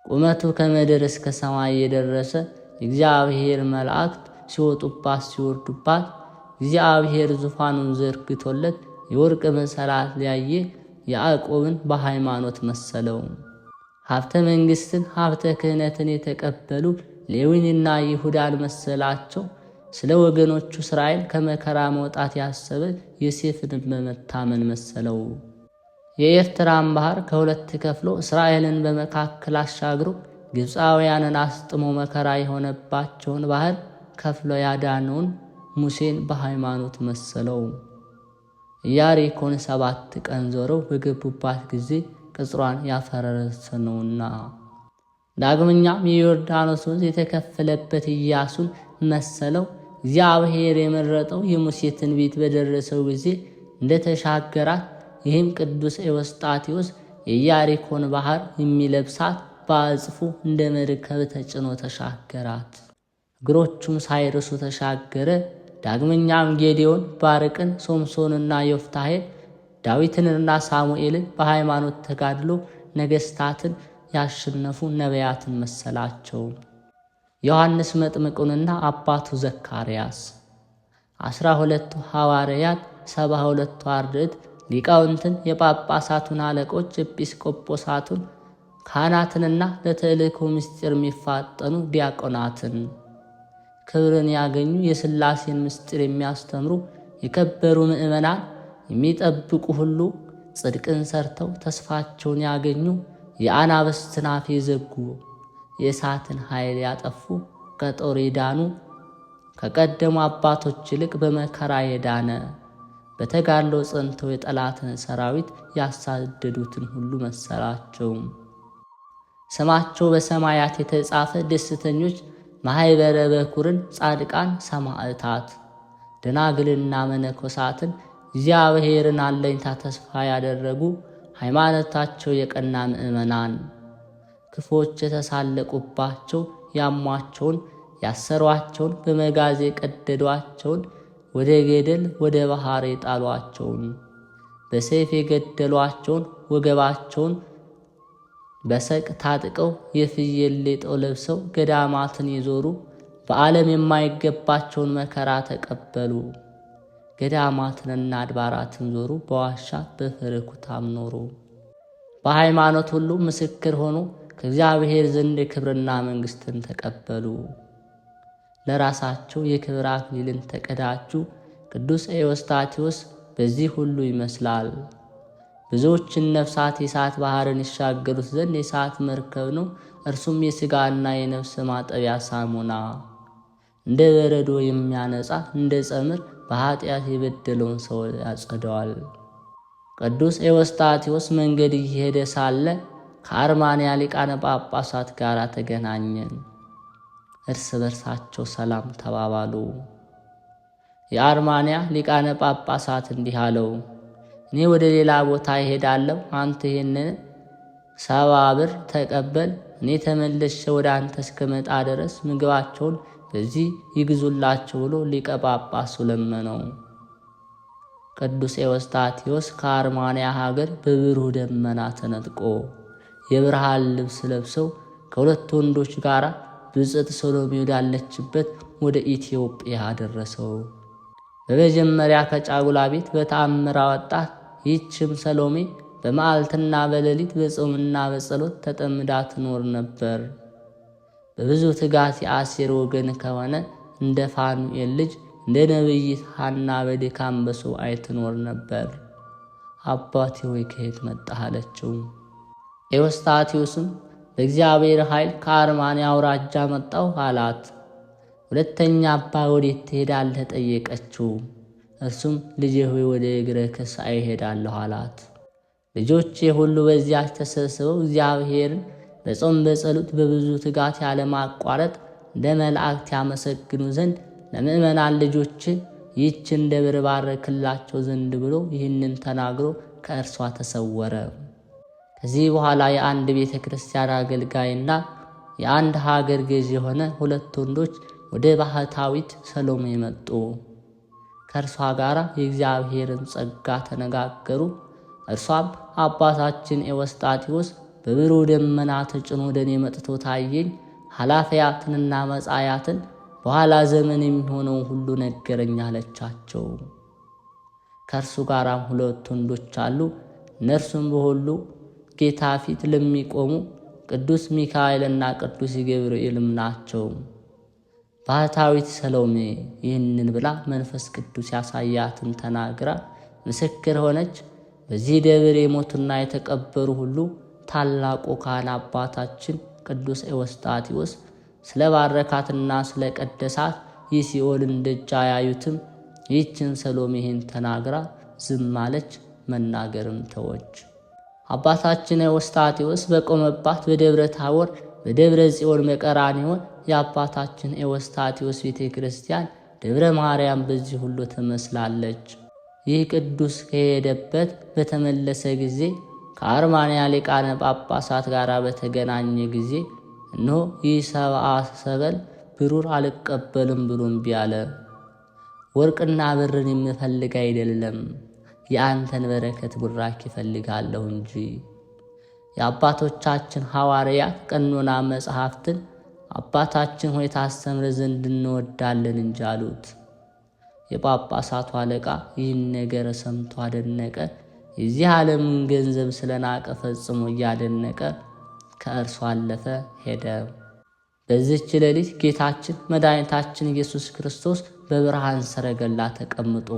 [SPEAKER 1] ቁመቱ ከምድር እስከ ሰማይ የደረሰ የእግዚአብሔር መላእክት ሲወጡባት ሲወርዱባት እግዚአብሔር ዙፋኑን ዘርግቶለት የወርቅ መሰላል ያየ ያዕቆብን በሃይማኖት መሰለው። ሀብተ መንግሥትን ሀብተ ክህነትን የተቀበሉ ሌዊንና ይሁዳን መሰላቸው። ስለ ወገኖቹ እስራኤል ከመከራ መውጣት ያሰበ ዮሴፍንም በመታመን መሰለው። የኤርትራን ባህር ከሁለት ከፍሎ እስራኤልን በመካከል አሻግሮ ግብፃውያንን አስጥሞ መከራ የሆነባቸውን ባህር ከፍሎ ያዳነውን ሙሴን በሃይማኖት መሰለው። ኢያሪኮን 7 ቀን ዞረው በገቡባት ጊዜ ቅጽሯን ያፈረሰ ነውና። ዳግመኛም የዮርዳኖስ ወንዝ የተከፈለበት ኢያሱን መሰለው። እግዚአብሔር የመረጠው የሙሴ ትንቢት በደረሰው ጊዜ እንደተሻገራት፣ ይህም ቅዱስ ኤዎስጣቴዎስ የኢያሪኮን ባህር የሚለብሳት በአጽፉ እንደ መርከብ ተጭኖ ተሻገራት። እግሮቹም ሳይርሱ ተሻገረ። ዳግመኛም ጌዴዎን፣ ባርቅን፣ ሶምሶንና ዮፍታሔ ዳዊትንና ሳሙኤልን በሃይማኖት ተጋድሎ ነገሥታትን ያሸነፉ ነቢያትን መሰላቸው። ዮሐንስ መጥምቁንና አባቱ ዘካርያስ፣ 12ቱ ሐዋርያት፣ 72ቱ አርድእት ሊቃውንትን፣ የጳጳሳቱን አለቆች፣ ኤጲስቆጶሳቱን፣ ካህናትንና ለተልእኮ ምስጢር የሚፋጠኑ ዲያቆናትን፣ ክብርን ያገኙ የሥላሴን ምስጢር የሚያስተምሩ የከበሩ ምእመናን፣ የሚጠብቁ ሁሉ ጽድቅን ሰርተው ተስፋቸውን ያገኙ፣ የአናብስትን አፍ የዘጉ፣ የእሳትን ኃይል ያጠፉ፣ ከጦር የዳኑ፣ ከቀደሙ አባቶች ይልቅ በመከራ የዳነ፣ በተጋድሎ ጸንተው የጠላትን ሰራዊት ያሳደዱትን ሁሉ መሰላቸው። ስማቸው በሰማያት የተጻፈ ደስተኞች ማኅበረ በኩርን፣ ጻድቃን፣ ሰማዕታት፣ ደናግልና መነኮሳትን እግዚአብሔርን አለኝታ ተስፋ ያደረጉ ሃይማኖታቸው የቀና ምእመናን፣ ክፎች የተሳለቁባቸው ያሟቸውን ያሰሯቸውን በመጋዝ የቀደዷቸውን ወደ ገደል ወደ ባህር የጣሏቸውን በሰይፍ የገደሏቸውን ወገባቸውን በሰቅ ታጥቀው የፍየል ሌጦ ለብሰው ገዳማትን ይዞሩ በዓለም የማይገባቸውን መከራ ተቀበሉ። ገዳማትንና አድባራትን ዞሩ፣ በዋሻ በፍርኩታም ኖሩ። በሃይማኖት ሁሉ ምስክር ሆኑ፣ ከእግዚአብሔር ዘንድ ክብርና መንግሥትን ተቀበሉ። ለራሳቸው የክብር አክሊልን ተቀዳጁ። ቅዱስ ኤዎስጣቴዎስ በዚህ ሁሉ ይመስላል። ብዙዎችን ነፍሳት የእሳት ባህርን ይሻገሩት ዘንድ የእሳት መርከብ ነው። እርሱም የሥጋና የነፍስ ማጠቢያ ሳሙና፣ እንደ በረዶ የሚያነጻ እንደ ጸምር በኃጢአት የበደለውን ሰው ያጸደዋል። ቅዱስ ኤዎስጣቴዎስ መንገድ እየሄደ ሳለ ከአርማንያ ሊቃነ ጳጳሳት ጋር ተገናኘን። እርስ በርሳቸው ሰላም ተባባሉ። የአርማንያ ሊቃነ ጳጳሳት እንዲህ አለው፣ እኔ ወደ ሌላ ቦታ ይሄዳለሁ፣ አንተ ይህንን 70 ብር ተቀበል። እኔ ተመልሼ ወደ አንተ እስከመጣ ድረስ ምግባቸውን በዚህ ይግዙላቸው ብሎ ሊቀ ጳጳሱ ለመነው። ቅዱስ ኤዎስጣቴዎስ ከአርማንያ ሀገር በብሩህ ደመና ተነጥቆ የብርሃን ልብስ ለብሰው ከሁለት ወንዶች ጋር ብፅዕት ሰሎሜ ወዳለችበት ወደ ኢትዮጵያ ደረሰው። በመጀመሪያ ከጫጉላ ቤት በተአምር አወጣት። ይህችም ሰሎሜ በመዓልትና በሌሊት በጾምና በጸሎት ተጠምዳ ትኖር ነበር። በብዙ ትጋት የአሴር ወገን ከሆነ እንደ ፋኑኤል ልጅ እንደ ነቢይት ሐና በድካም በሱባዔ ትኖር ነበር። አባቴ ሆይ ከየት መጣህ አለችው። ኤዎስጣቴዎስም በእግዚአብሔር ኃይል ከአርማንያ አውራጃ መጣሁ አላት። ሁለተኛ አባ ወዴት ትሄዳለህ ጠየቀችው። እርሱም ልጄ ሆይ ወደ እግረ ከሳዬ እሄዳለሁ አላት። ልጆቼ ሁሉ በዚያች ተሰብስበው እግዚአብሔርን በጾም በጸሎት በብዙ ትጋት ያለማቋረጥ እንደ መላእክት ያመሰግኑ ዘንድ ለምእመናን ልጆች ይህችን ደብር ባርክላቸው ዘንድ ብሎ ይህንን ተናግሮ ከእርሷ ተሰወረ። ከዚህ በኋላ የአንድ ቤተ ክርስቲያን አገልጋይና የአንድ ሀገር ገዥ የሆነ ሁለት ወንዶች ወደ ባህታዊት ሰሎሜ መጡ። ከእርሷ ጋር የእግዚአብሔርን ጸጋ ተነጋገሩ። እርሷም አባታችን ኤዎስጣቴዎስ በብሩህ ደመና ተጭኖ ወደ እኔ መጥቶ ታየኝ፣ ኃላፊያትንና መጻያትን በኋላ ዘመን የሚሆነው ሁሉ ነገረኝ አለቻቸው። ከእርሱ ጋራም ሁለት ወንዶች አሉ። እነርሱም በሁሉ ጌታ ፊት ለሚቆሙ ቅዱስ ሚካኤልና ቅዱስ ገብርኤልም ናቸው። ባህታዊት ሰሎሜ ይህንን ብላ መንፈስ ቅዱስ ያሳያትን ተናግራ ምስክር ሆነች። በዚህ ደብር የሞቱና የተቀበሩ ሁሉ ታላቁ ካህን አባታችን ቅዱስ ኤዎስጣቴዎስ ስለ ባረካትና ስለ ቀደሳት የሲኦልን ደጅ አያዩትም። ይህችን ሰሎሜ ይህን ተናግራ ዝም አለች፣ መናገርም ተወች። አባታችን ኤዎስጣቴዎስ በቆመባት በደብረ ታቦር በደብረ ጽዮን በቀራንዮ የአባታችን ኤዎስጣቴዎስ ቤተ ክርስቲያን ደብረ ማርያም በዚህ ሁሉ ትመስላለች። ይህ ቅዱስ ከሄደበት በተመለሰ ጊዜ ከአርማንያ ሊቃነ ጳጳሳት ጋር በተገናኘ ጊዜ እነሆ ይህ ሰብአ ሰበል ብሩር አልቀበልም ብሎ እምቢ አለ። ወርቅና ብርን የምፈልግ አይደለም፣ የአንተን በረከት ቡራክ ይፈልጋለሁ እንጂ። የአባቶቻችን ሐዋርያት ቀኖና መጽሐፍትን አባታችን ሆይ ታስተምር ዘንድ እንወዳለን እንጂ አሉት። የጳጳሳቱ አለቃ ይህን ነገር ሰምቶ አደነቀ። የዚህ ዓለምን ገንዘብ ስለናቀ ፈጽሞ እያደነቀ ከእርሱ አለፈ ሄደ። በዚህች ሌሊት ጌታችን መድኃኒታችን ኢየሱስ ክርስቶስ በብርሃን ሰረገላ ተቀምጦ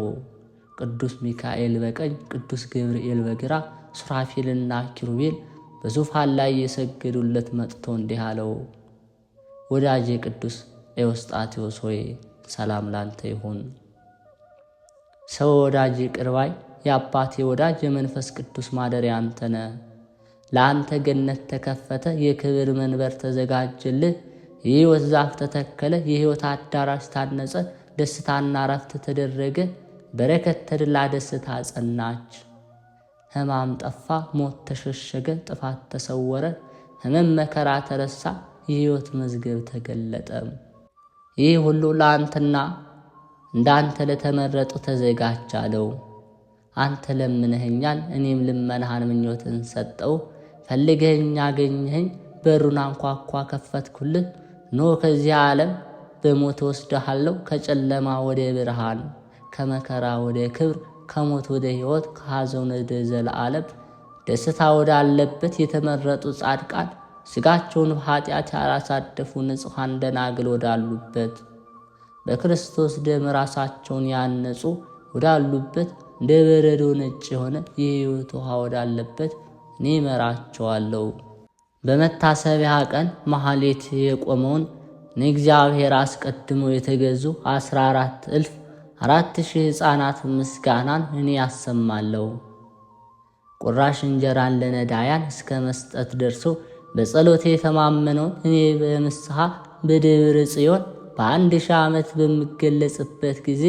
[SPEAKER 1] ቅዱስ ሚካኤል በቀኝ ቅዱስ ገብርኤል በግራ ሱራፌልና ኪሩቤል በዙፋን ላይ የሰገዱለት መጥቶ እንዲህ አለው፣ ወዳጄ ቅዱስ ኤዎስጣቴዎስ ሆይ ሰላም ላንተ ይሁን። ሰው ወዳጄ ቅርባይ የአባቴ ወዳጅ የመንፈስ ቅዱስ ማደሪያ አንተ ነህ። ለአንተ ገነት ተከፈተ፣ የክብር መንበር ተዘጋጀልህ፣ የሕይወት ዛፍ ተተከለ፣ የሕይወት አዳራሽ ታነጸ፣ ደስታና ረፍት ተደረገ፣ በረከት ተድላ ደስታ ጸናች። ሕማም ጠፋ፣ ሞት ተሸሸገ፣ ጥፋት ተሰወረ፣ ሕመም መከራ ተረሳ፣ የሕይወት መዝገብ ተገለጠ። ይህ ሁሉ ለአንተና እንዳንተ ለተመረጡ ተዘጋጅ አለው። አንተ ለምነኸኛል፣ እኔም ልመናህን ምኞትን ሰጠው። ፈልገኸኝ አገኘኸኝ፣ በሩን አንኳኳ ከፈትኩልህ። ኖ ከዚህ ዓለም በሞት ወስደሃለሁ፣ ከጨለማ ወደ ብርሃን፣ ከመከራ ወደ ክብር፣ ከሞት ወደ ሕይወት፣ ከሐዘን ወደ ዘለዓለም ደስታ ወዳለበት የተመረጡ ጻድቃን ሥጋቸውን በኃጢአት ያላሳደፉ ንጹሐን ደናግል ወዳሉበት በክርስቶስ ደም ራሳቸውን ያነጹ ወዳሉበት እንደ በረዶ ነጭ የሆነ የሕይወት ውሃ ወዳለበት እኔ እመራቸዋለሁ። በመታሰቢያ ቀን መሐሌት የቆመውን እግዚአብሔር አስቀድሞ የተገዙ 14,000 ሕፃናት ምስጋናን እኔ ያሰማለሁ። ቁራሽ እንጀራን ለነዳያን እስከ መስጠት ደርሶ በጸሎቴ የተማመነውን እኔ በምስሐ በደብረ ጽዮን በ1000 ዓመት በሚገለጽበት ጊዜ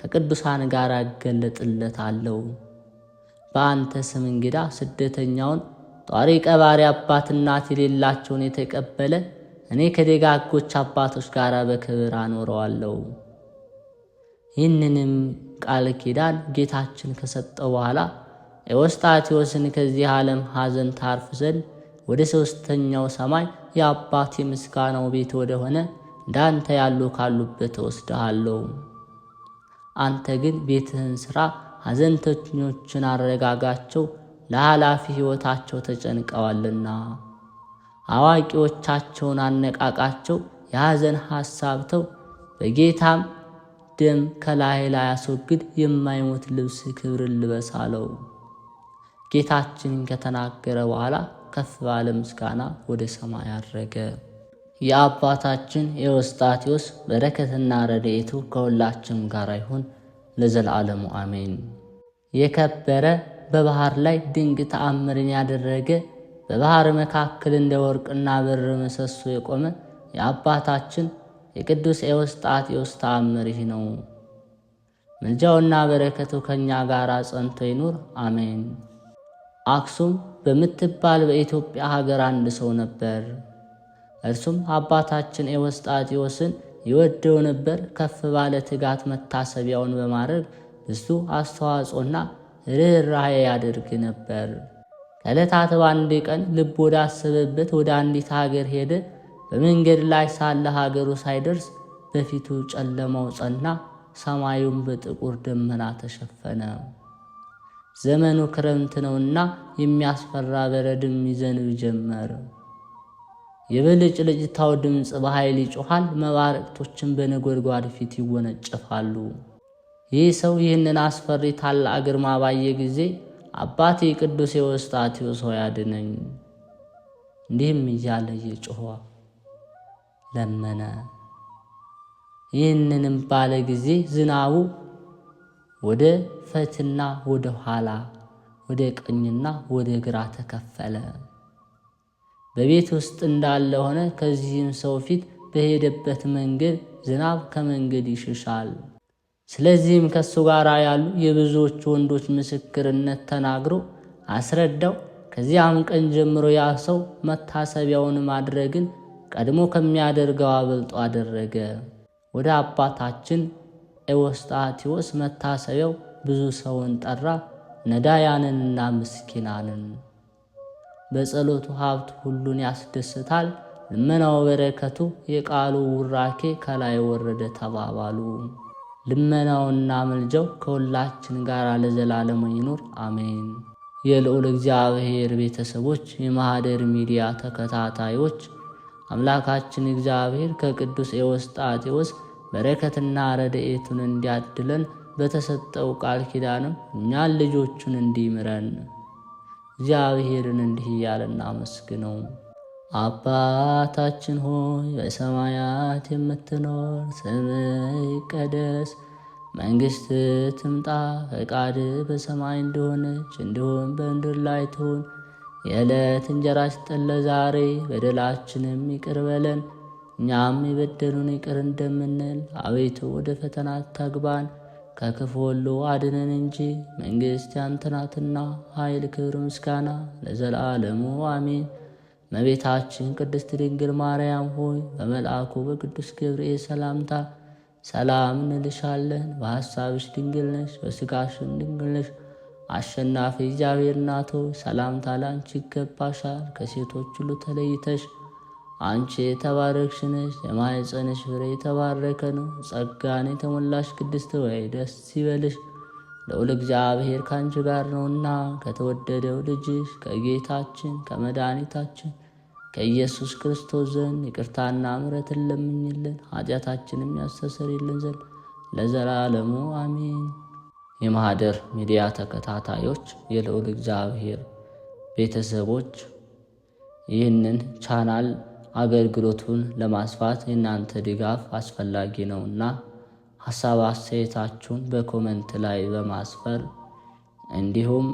[SPEAKER 1] ከቅዱሳን ጋር እገለጥለታለሁ። በአንተ ስም እንግዳ ስደተኛውን ጧሪ ቀባሪ አባት እናት የሌላቸውን የተቀበለ እኔ ከደጋጎች አባቶች ጋር በክብር አኖረዋለሁ። ይህንንም ቃል ኪዳን ጌታችን ከሰጠው በኋላ ኤዎስጣቴዎስን ከዚህ ዓለም ሐዘን ታርፍ ዘንድ ወደ 3ኛው ሰማይ የአባቴ ምስጋናው ቤት ወደሆነ እንዳንተ ያሉ ካሉበት እወስድሃለሁ። አንተ ግን ቤትህን ሥራ፣ ሐዘንተኞችን አረጋጋቸው፣ ለኃላፊ ሕይወታቸው ተጨንቀዋልና። አዋቂዎቻቸውን አነቃቃቸው፣ የሐዘን ሐሳብ ተው፣ በጌታም ደም ከላይ ላይ አስወግድ፣ የማይሞት ልብስ ክብርን ልበስ አለው። ጌታችን ከተናገረ በኋላ ከፍ ባለ ምስጋና ወደ ሰማይ አረገ። የአባታችን የኤዎስጣቴዎስ በረከትና ረድኤቱ ከሁላችን ጋር ይሁን ለዘላለሙ አሜን። የከበረ በባህር ላይ ድንቅ ተአምርን ያደረገ በባህር መካከል እንደ ወርቅና ብር ምሰሶ የቆመ የአባታችን የቅዱስ ኤዎስጣቴዎስ ተአምር ይህ ነው። ምልጃውና በረከቱ ከእኛ ጋር ጸንቶ ይኑር አሜን። አክሱም በምትባል በኢትዮጵያ ሀገር አንድ ሰው ነበር። እርሱም አባታችን ኤዎስጣቴዎስን ይወደው ነበር። ከፍ ባለ ትጋት መታሰቢያውን በማድረግ ብዙ አስተዋጽኦና ርኅራኄ ያደርግ ነበር። ከዕለታት በአንድ ቀን ልብ ወዳሰበበት ወደ አንዲት ሀገር ሄደ። በመንገድ ላይ ሳለ ሀገሩ ሳይደርስ በፊቱ ጨለማው ጸና፣ ሰማዩም በጥቁር ደመና ተሸፈነ። ዘመኑ ክረምት ነውና የሚያስፈራ በረድም ይዘንብ ጀመር። የብልጭልጭታው ድምፅ በኃይል ይጮኻል፣ መባረቅቶችን በነጎድጓድ ፊት ይወነጨፋሉ። ይህ ሰው ይህንን አስፈሪ ታላቅ ግርማ ባየ ጊዜ አባቴ ቅዱስ ኤዎስጣቴዎስ ሆይ አድነኝ፣ እንዲህም እያለ እየጮኸ ለመነ። ይህንንም ባለ ጊዜ ዝናቡ ወደ ፈትና ወደ ኋላ፣ ወደ ቀኝና ወደ ግራ ተከፈለ። በቤት ውስጥ እንዳለ ሆነ። ከዚህም ሰው ፊት በሄደበት መንገድ ዝናብ ከመንገድ ይሽሻል። ስለዚህም ከሱ ጋር ያሉ የብዙዎች ወንዶች ምስክርነት ተናግሮ አስረዳው። ከዚያም ቀን ጀምሮ ያ ሰው መታሰቢያውን ማድረግን ቀድሞ ከሚያደርገው አበልጦ አደረገ። ወደ አባታችን ኤዎስጣቴዎስ መታሰቢያው ብዙ ሰውን ጠራ፣ ነዳያንንና ምስኪናንን። በጸሎቱ ሀብት ሁሉን ያስደስታል፣ ልመናው በረከቱ የቃሉ ውራኬ ከላይ ወረደ ተባባሉ። ልመናውና መልጃው ከሁላችን ጋር ለዘላለሙ ይኑር አሜን። የልዑል እግዚአብሔር ቤተሰቦች፣ የማኅደር ሚዲያ ተከታታዮች አምላካችን እግዚአብሔር ከቅዱስ ኤዎስጣቴዎስ በረከትና ረድኤቱን እንዲያድለን በተሰጠው ቃል ኪዳንም እኛን ልጆቹን እንዲምረን እግዚአብሔርን እንዲህ እያለን እናመስግነው። አባታችን ሆይ በሰማያት የምትኖር፣ ስምህ ይቀደስ፣ መንግሥትህ ትምጣ፣ ፈቃድህ በሰማይ እንደሆነች እንዲሁም በምድር ላይ ትሁን። የዕለት እንጀራችንን ስጠን ዛሬ፣ በደላችንም ይቅር በለን እኛም የበደሉን ይቅር እንደምንል፣ አቤቱ ወደ ፈተና አታግባን ከክፉ ሁሉ አድነን እንጂ መንግሥት ያንተ ናትና፣ ኃይል፣ ክብር፣ ምስጋና ለዘላለሙ አሜን። እመቤታችን ቅድስት ድንግል ማርያም ሆይ በመልአኩ በቅዱስ ገብርኤል ሰላምታ ሰላም እንልሻለን። በሐሳብሽ ድንግል ነሽ፣ በሥጋሽም ድንግል ነሽ። አሸናፊ እግዚአብሔር እናት ሆይ ሰላምታ ላንቺ ይገባሻል። ከሴቶች ሁሉ ተለይተሽ አንቺ የተባረክሽ ነሽ፣ የማኅፀንሽ ፍሬ የተባረከ ነው። ጸጋን የተሞላሽ ቅድስት ሆይ ደስ ይበልሽ፣ ልዑል እግዚአብሔር ከአንቺ ጋር ነውና ከተወደደው ልጅሽ ከጌታችን ከመድኃኒታችን ከኢየሱስ ክርስቶስ ዘንድ ይቅርታና ምሕረትን ለምኝልን ኃጢአታችንም ያስተሰርይልን ዘንድ ለዘላለሙ አሜን። የማኅደር ሚዲያ ተከታታዮች፣ የልዑል እግዚአብሔር ቤተሰቦች ይህንን ቻናል አገልግሎቱን ለማስፋት የእናንተ ድጋፍ አስፈላጊ ነውና ሐሳብ አስተያየታችሁን በኮመንት ላይ በማስፈር እንዲሁም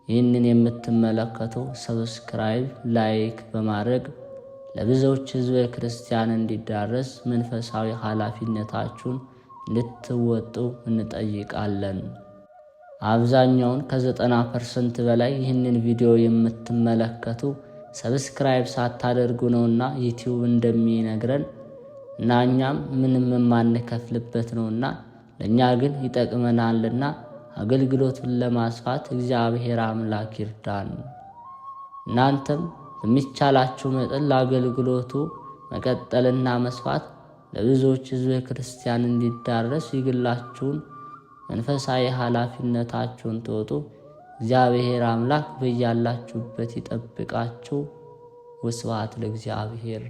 [SPEAKER 1] ይህንን የምትመለከቱ ሰብስክራይብ፣ ላይክ በማድረግ ለብዙዎች ሕዝበ ክርስቲያን እንዲዳረስ መንፈሳዊ ኃላፊነታችሁን እንድትወጡ እንጠይቃለን። አብዛኛውን ከ90% በላይ ይህንን ቪዲዮ የምትመለከቱ ሰብስክራይብ ሳታደርጉ ነውና ዩቲዩብ እንደሚነግረን እና እኛም ምንም የማንከፍልበት ነውና ለእኛ ግን ይጠቅመናልና አገልግሎቱን ለማስፋት እግዚአብሔር አምላክ ይርዳን። እናንተም በሚቻላችሁ መጠን ለአገልግሎቱ መቀጠልና መስፋት ለብዙዎች ሕዝበ ክርስቲያን እንዲዳረስ ይግላችሁን መንፈሳዊ ኃላፊነታችሁን ተወጡ። እግዚአብሔር አምላክ በያላችሁበት ይጠብቃችሁ። ወስብሐት ለእግዚአብሔር።